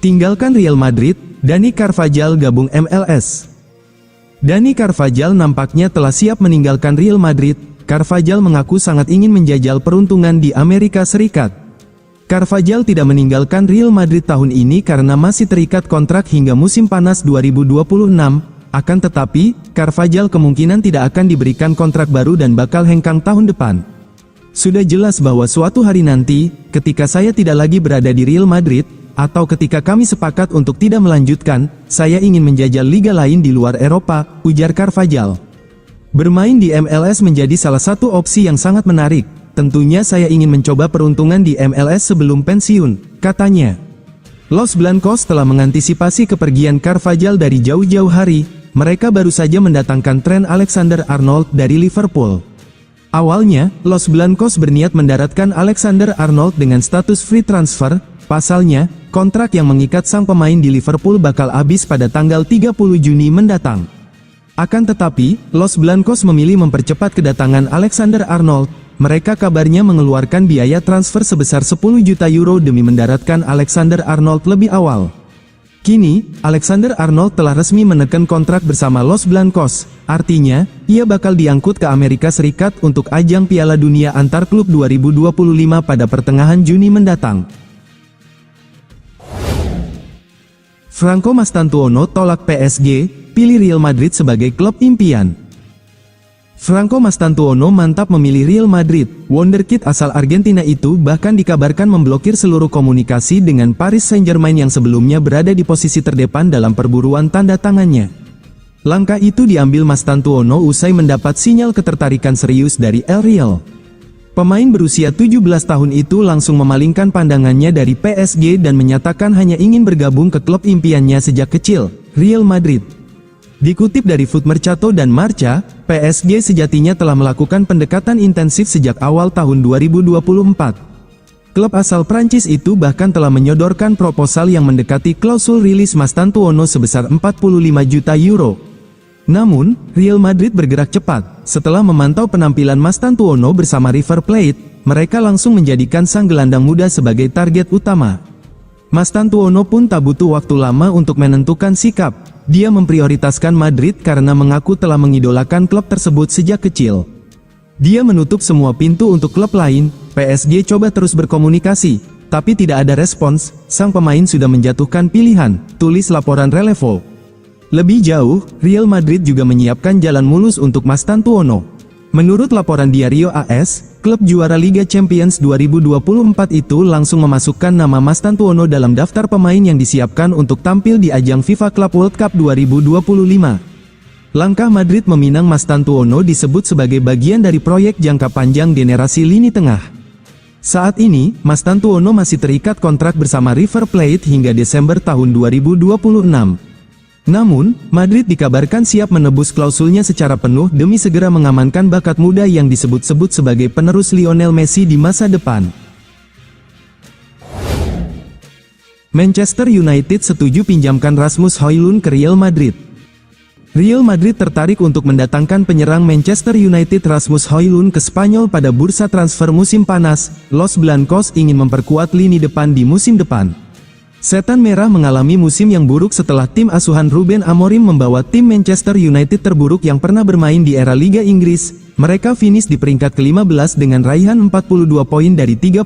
Tinggalkan Real Madrid, Dani Carvajal gabung MLS. Dani Carvajal nampaknya telah siap meninggalkan Real Madrid. Carvajal mengaku sangat ingin menjajal peruntungan di Amerika Serikat. Carvajal tidak meninggalkan Real Madrid tahun ini karena masih terikat kontrak hingga musim panas 2026. Akan tetapi, Carvajal kemungkinan tidak akan diberikan kontrak baru dan bakal hengkang tahun depan. Sudah jelas bahwa suatu hari nanti, ketika saya tidak lagi berada di Real Madrid, atau ketika kami sepakat untuk tidak melanjutkan, saya ingin menjajal liga lain di luar Eropa, ujar Carvajal. Bermain di MLS menjadi salah satu opsi yang sangat menarik. Tentunya saya ingin mencoba peruntungan di MLS sebelum pensiun, katanya. Los Blancos telah mengantisipasi kepergian Carvajal dari jauh-jauh hari. Mereka baru saja mendatangkan Trent Alexander-Arnold dari Liverpool. Awalnya, Los Blancos berniat mendaratkan Alexander-Arnold dengan status free transfer. Pasalnya, kontrak yang mengikat sang pemain di Liverpool bakal habis pada tanggal 30 Juni mendatang. Akan tetapi, Los Blancos memilih mempercepat kedatangan Alexander-Arnold. Mereka kabarnya mengeluarkan biaya transfer sebesar 10 juta euro demi mendaratkan Alexander-Arnold lebih awal. Kini, Alexander-Arnold telah resmi menekan kontrak bersama Los Blancos. Artinya, ia bakal diangkut ke Amerika Serikat untuk ajang Piala Dunia Antar Klub 2025 pada pertengahan Juni mendatang. Franco Mastantuono tolak PSG, pilih Real Madrid sebagai klub impian. Franco Mastantuono mantap memilih Real Madrid. Wonderkid asal Argentina itu bahkan dikabarkan memblokir seluruh komunikasi dengan Paris Saint-Germain yang sebelumnya berada di posisi terdepan dalam perburuan tanda tangannya. Langkah itu diambil Mastantuono usai mendapat sinyal ketertarikan serius dari El Real. Pemain berusia 17 tahun itu langsung memalingkan pandangannya dari PSG dan menyatakan hanya ingin bergabung ke klub impiannya sejak kecil, Real Madrid. Dikutip dari Foot Mercato dan Marca, PSG sejatinya telah melakukan pendekatan intensif sejak awal tahun 2024. Klub asal Prancis itu bahkan telah menyodorkan proposal yang mendekati klausul rilis Mastantuono sebesar 45 juta euro. Namun, Real Madrid bergerak cepat. Setelah memantau penampilan Mastantuono bersama River Plate, mereka langsung menjadikan sang gelandang muda sebagai target utama. Mastantuono pun tak butuh waktu lama untuk menentukan sikap. Dia memprioritaskan Madrid karena mengaku telah mengidolakan klub tersebut sejak kecil. Dia menutup semua pintu untuk klub lain. PSG coba terus berkomunikasi, tapi tidak ada respons. Sang pemain sudah menjatuhkan pilihan, tulis laporan Relevo. Lebih jauh, Real Madrid juga menyiapkan jalan mulus untuk Mastantuono. Menurut laporan Diario AS, klub juara Liga Champions 2024 itu langsung memasukkan nama Mastantuono dalam daftar pemain yang disiapkan untuk tampil di ajang FIFA Club World Cup 2025. Langkah Madrid meminang Mastantuono disebut sebagai bagian dari proyek jangka panjang generasi lini tengah. Saat ini, Mastantuono masih terikat kontrak bersama River Plate hingga Desember tahun 2026. Namun, Madrid dikabarkan siap menebus klausulnya secara penuh demi segera mengamankan bakat muda yang disebut-sebut sebagai penerus Lionel Messi di masa depan. Manchester United setuju pinjamkan Rasmus Højlund ke Real Madrid. Real Madrid tertarik untuk mendatangkan penyerang Manchester United Rasmus Højlund ke Spanyol pada bursa transfer musim panas. Los Blancos ingin memperkuat lini depan di musim depan. Setan Merah mengalami musim yang buruk setelah tim asuhan Ruben Amorim membawa tim Manchester United terburuk yang pernah bermain di era Liga Inggris. Mereka finish di peringkat ke-15 dengan raihan 42 poin dari 38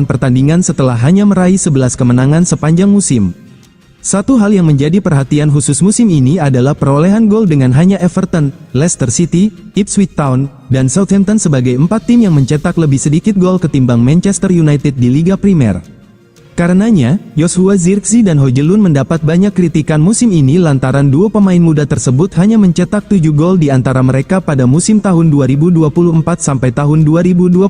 pertandingan setelah hanya meraih 11 kemenangan sepanjang musim. Satu hal yang menjadi perhatian khusus musim ini adalah perolehan gol dengan hanya Everton, Leicester City, Ipswich Town, dan Southampton sebagai 4 tim yang mencetak lebih sedikit gol ketimbang Manchester United di Liga Primer. Karenanya, Joshua Zirkzee dan Højlund mendapat banyak kritikan musim ini lantaran dua pemain muda tersebut hanya mencetak 7 gol di antara mereka pada musim tahun 2024 sampai tahun 2025.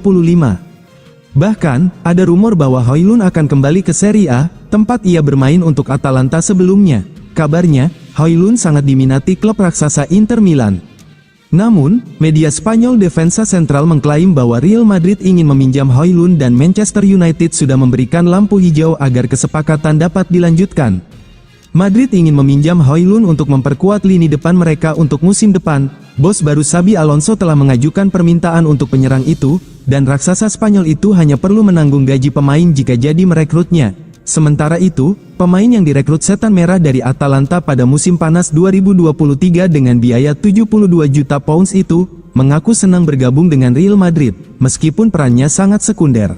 Bahkan, ada rumor bahwa Højlund akan kembali ke Serie A, tempat ia bermain untuk Atalanta sebelumnya. Kabarnya, Højlund sangat diminati klub raksasa Inter Milan. Namun, media Spanyol Defensa Central mengklaim bahwa Real Madrid ingin meminjam Højlund dan Manchester United sudah memberikan lampu hijau agar kesepakatan dapat dilanjutkan. Madrid ingin meminjam Højlund untuk memperkuat lini depan mereka untuk musim depan. Bos baru Xabi Alonso telah mengajukan permintaan untuk penyerang itu, dan raksasa Spanyol itu hanya perlu menanggung gaji pemain jika jadi merekrutnya. Sementara itu, pemain yang direkrut Setan Merah dari Atalanta pada musim panas 2023 dengan biaya 72 juta pounds itu, mengaku senang bergabung dengan Real Madrid, meskipun perannya sangat sekunder.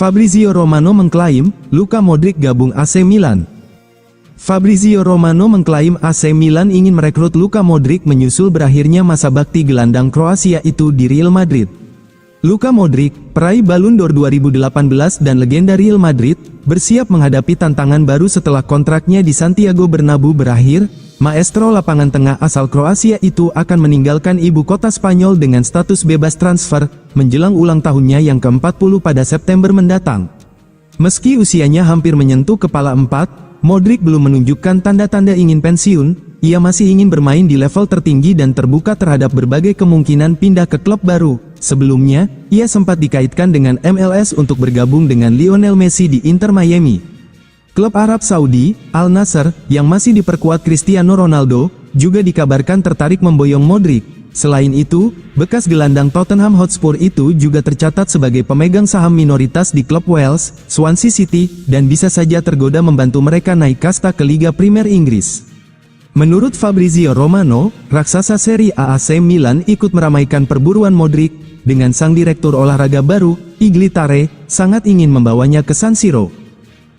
Fabrizio Romano mengklaim, Luka Modric gabung AC Milan. Fabrizio Romano mengklaim AC Milan ingin merekrut Luka Modric menyusul berakhirnya masa bakti gelandang Kroasia itu di Real Madrid. Luka Modric, peraih Ballon d'Or 2018 dan legenda Real Madrid, bersiap menghadapi tantangan baru setelah kontraknya di Santiago Bernabeu berakhir. Maestro lapangan tengah asal Kroasia itu akan meninggalkan ibu kota Spanyol dengan status bebas transfer, menjelang ulang tahunnya yang ke-40 pada September mendatang. Meski usianya hampir menyentuh kepala 4, Modric belum menunjukkan tanda-tanda ingin pensiun, ia masih ingin bermain di level tertinggi dan terbuka terhadap berbagai kemungkinan pindah ke klub baru. Sebelumnya, ia sempat dikaitkan dengan MLS untuk bergabung dengan Lionel Messi di Inter Miami. Klub Arab Saudi, Al Nassr, yang masih diperkuat Cristiano Ronaldo, juga dikabarkan tertarik memboyong Modric. Selain itu, bekas gelandang Tottenham Hotspur itu juga tercatat sebagai pemegang saham minoritas di klub Wales, Swansea City, dan bisa saja tergoda membantu mereka naik kasta ke Liga Primer Inggris. Menurut Fabrizio Romano, raksasa Serie A AC Milan ikut meramaikan perburuan Modric, dengan sang direktur olahraga baru, Iglitare, sangat ingin membawanya ke San Siro.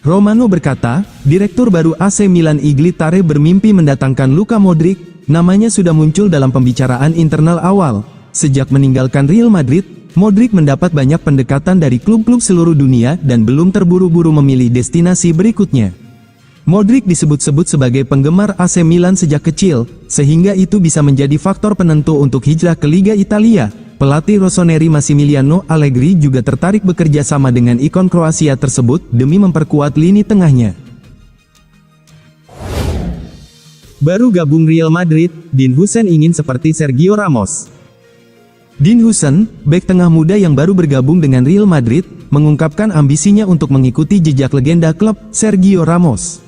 Romano berkata, direktur baru AC Milan Iglitare bermimpi mendatangkan Luka Modric, namanya sudah muncul dalam pembicaraan internal awal. Sejak meninggalkan Real Madrid, Modric mendapat banyak pendekatan dari klub-klub seluruh dunia dan belum terburu-buru memilih destinasi berikutnya. Modric disebut-sebut sebagai penggemar AC Milan sejak kecil, sehingga itu bisa menjadi faktor penentu untuk hijrah ke Liga Italia. Pelatih Rossoneri Massimiliano Allegri juga tertarik bekerja sama dengan ikon Kroasia tersebut demi memperkuat lini tengahnya. Baru gabung Real Madrid, Dean Huijsen ingin seperti Sergio Ramos. Dean Huijsen, bek tengah muda yang baru bergabung dengan Real Madrid, mengungkapkan ambisinya untuk mengikuti jejak legenda klub, Sergio Ramos.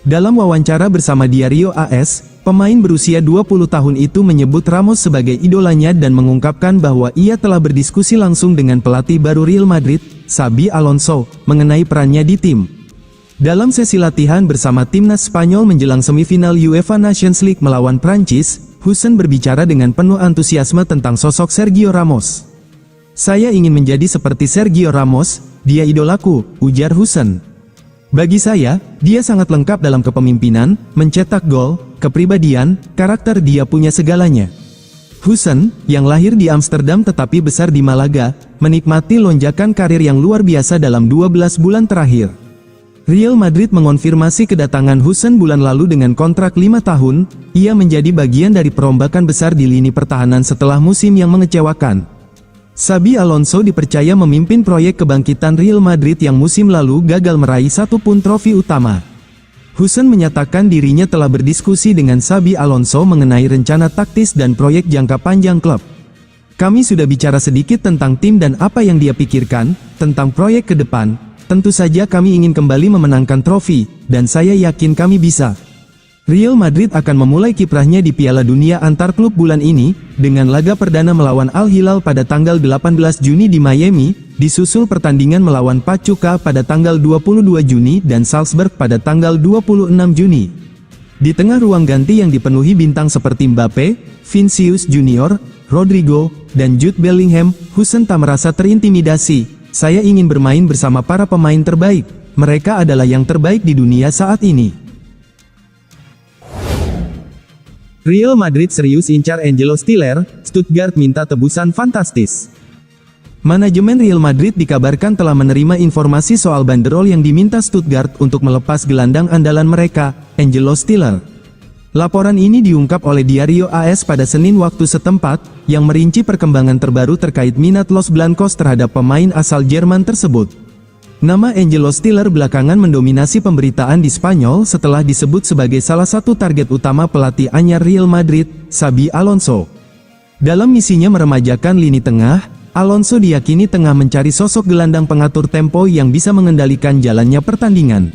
Dalam wawancara bersama Diario AS, pemain berusia 20 tahun itu menyebut Ramos sebagai idolanya dan mengungkapkan bahwa ia telah berdiskusi langsung dengan pelatih baru Real Madrid, Xabi Alonso, mengenai perannya di tim. Dalam sesi latihan bersama timnas Spanyol menjelang semifinal UEFA Nations League melawan Prancis, Huijsen berbicara dengan penuh antusiasme tentang sosok Sergio Ramos. "Saya ingin menjadi seperti Sergio Ramos, dia idolaku," ujar Huijsen. "Bagi saya, dia sangat lengkap dalam kepemimpinan, mencetak gol, kepribadian, karakter, dia punya segalanya." Huijsen, yang lahir di Amsterdam tetapi besar di Malaga, menikmati lonjakan karir yang luar biasa dalam 12 bulan terakhir. Real Madrid mengonfirmasi kedatangan Huijsen bulan lalu dengan kontrak 5 tahun, ia menjadi bagian dari perombakan besar di lini pertahanan setelah musim yang mengecewakan. Xabi Alonso dipercaya memimpin proyek kebangkitan Real Madrid yang musim lalu gagal meraih satu pun trofi utama. Huijsen menyatakan dirinya telah berdiskusi dengan Xabi Alonso mengenai rencana taktis dan proyek jangka panjang klub. "Kami sudah bicara sedikit tentang tim dan apa yang dia pikirkan, tentang proyek ke depan. Tentu saja kami ingin kembali memenangkan trofi, dan saya yakin kami bisa." Real Madrid akan memulai kiprahnya di Piala Dunia antar klub bulan ini, dengan laga perdana melawan Al Hilal pada tanggal 18 Juni di Miami, disusul pertandingan melawan Pachuca pada tanggal 22 Juni dan Salzburg pada tanggal 26 Juni. Di tengah ruang ganti yang dipenuhi bintang seperti Mbappe, Vinicius Junior, Rodrigo, dan Jude Bellingham, Huijsen tak merasa terintimidasi. "Saya ingin bermain bersama para pemain terbaik. Mereka adalah yang terbaik di dunia saat ini." Real Madrid serius incar Angelo Stiller, Stuttgart minta tebusan fantastis. Manajemen Real Madrid dikabarkan telah menerima informasi soal banderol yang diminta Stuttgart untuk melepas gelandang andalan mereka, Angelo Stiller. Laporan ini diungkap oleh Diario AS pada Senin waktu setempat, yang merinci perkembangan terbaru terkait minat Los Blancos terhadap pemain asal Jerman tersebut. Nama Angelo Stiller belakangan mendominasi pemberitaan di Spanyol setelah disebut sebagai salah satu target utama pelatih anyar Real Madrid, Xabi Alonso. Dalam misinya meremajakan lini tengah, Alonso diyakini tengah mencari sosok gelandang pengatur tempo yang bisa mengendalikan jalannya pertandingan.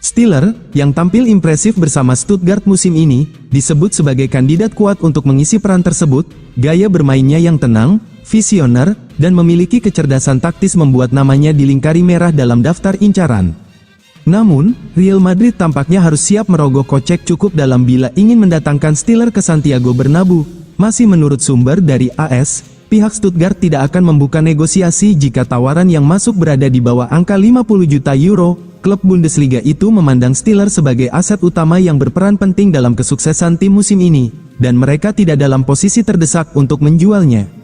Stiller, yang tampil impresif bersama Stuttgart musim ini, disebut sebagai kandidat kuat untuk mengisi peran tersebut. Gaya bermainnya yang tenang, visioner, dan memiliki kecerdasan taktis membuat namanya dilingkari merah dalam daftar incaran. Namun, Real Madrid tampaknya harus siap merogoh kocek cukup dalam bila ingin mendatangkan Stiller ke Santiago Bernabeu. Masih menurut sumber dari AS, pihak Stuttgart tidak akan membuka negosiasi jika tawaran yang masuk berada di bawah angka 50 juta euro. Klub Bundesliga itu memandang Stiller sebagai aset utama yang berperan penting dalam kesuksesan tim musim ini, dan mereka tidak dalam posisi terdesak untuk menjualnya.